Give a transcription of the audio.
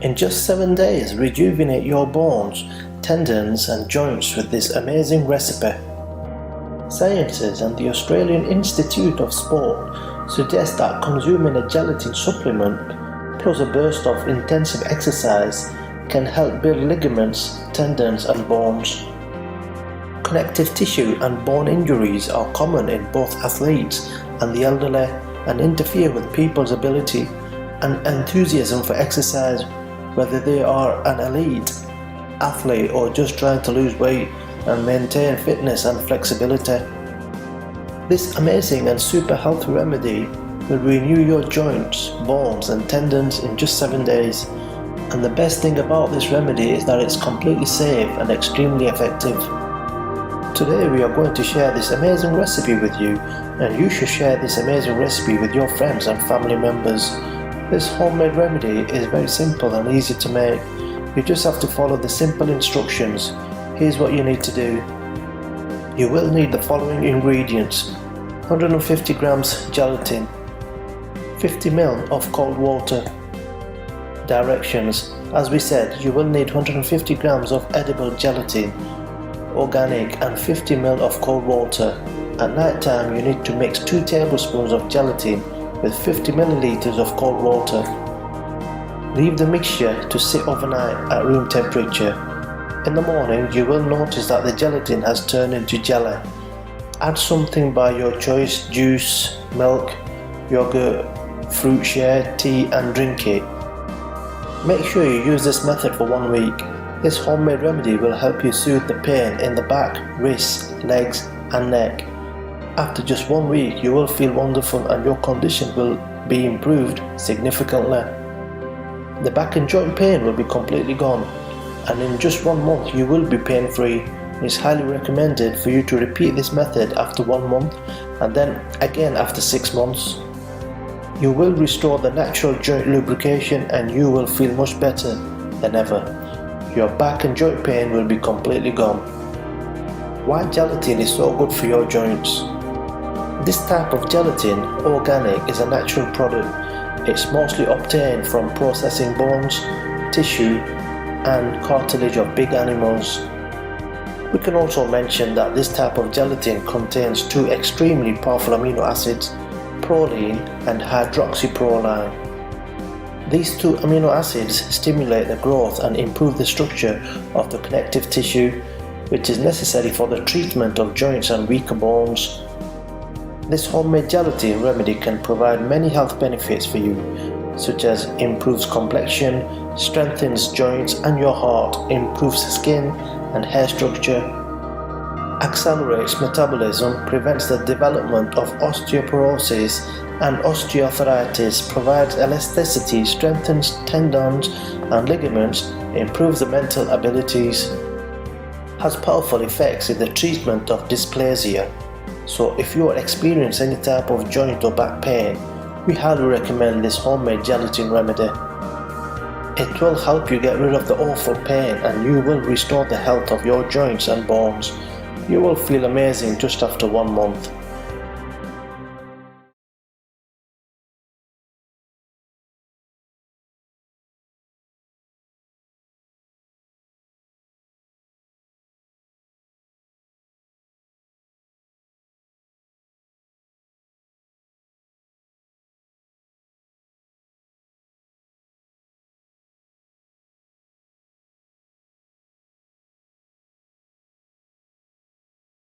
In just 7 days, rejuvenate your bones, tendons and joints with this amazing recipe. Scientists and the Australian Institute of Sport suggest that consuming a gelatin supplement plus a burst of intensive exercise can help build ligaments, tendons and bones. Connective tissue and bone injuries are common in both athletes and the elderly and interfere with people's ability and enthusiasm for exercise, whether they are an elite athlete or just trying to lose weight and maintain fitness and flexibility. This amazing and super healthy remedy will renew your joints, bones and tendons in just 7 days. And the best thing about this remedy is that it's completely safe and extremely effective. Today we are going to share this amazing recipe with you, and you should share this amazing recipe with your friends and family members. This homemade remedy is very simple and easy to make. You just have to follow the simple instructions. Here's what you need to do. You will need the following ingredients: 150 grams gelatin, 50 ml of cold water. Directions: as we said, you will need 150 grams of edible gelatin, organic, and 50 ml of cold water. At night time you need to mix 2 tablespoons of gelatin with 50 milliliters of cold water. Leave the mixture to sit overnight at room temperature. In the morning you will notice that the gelatin has turned into jelly. Add something by your choice: juice, milk, yogurt, fruit share, tea and drink it. Make sure you use this method for 1 week. This homemade remedy will help you soothe the pain in the back, wrists, legs and neck. After just 1 week you will feel wonderful and your condition will be improved significantly. The back and joint pain will be completely gone, and in just 1 month you will be pain free. It's highly recommended for you to repeat this method after 1 month and then again after 6 months. You will restore the natural joint lubrication and you will feel much better than ever. Your back and joint pain will be completely gone. Why gelatin is so good for your joints? This type of gelatin, organic, is a natural product. It's mostly obtained from processing bones, tissue and cartilage of big animals. We can also mention that this type of gelatin contains 2 extremely powerful amino acids, proline and hydroxyproline. These 2 amino acids stimulate the growth and improve the structure of the connective tissue, which is necessary for the treatment of joints and weaker bones. This homemade gelatin remedy can provide many health benefits for you, such as improves complexion, strengthens joints and your heart, improves skin and hair structure, accelerates metabolism, prevents the development of osteoporosis and osteoarthritis, provides elasticity, strengthens tendons and ligaments, improves the mental abilities, has powerful effects in the treatment of dysplasia. So if you are experiencing any type of joint or back pain, we highly recommend this homemade gelatin remedy. It will help you get rid of the awful pain and you will restore the health of your joints and bones. You will feel amazing just after 1 month.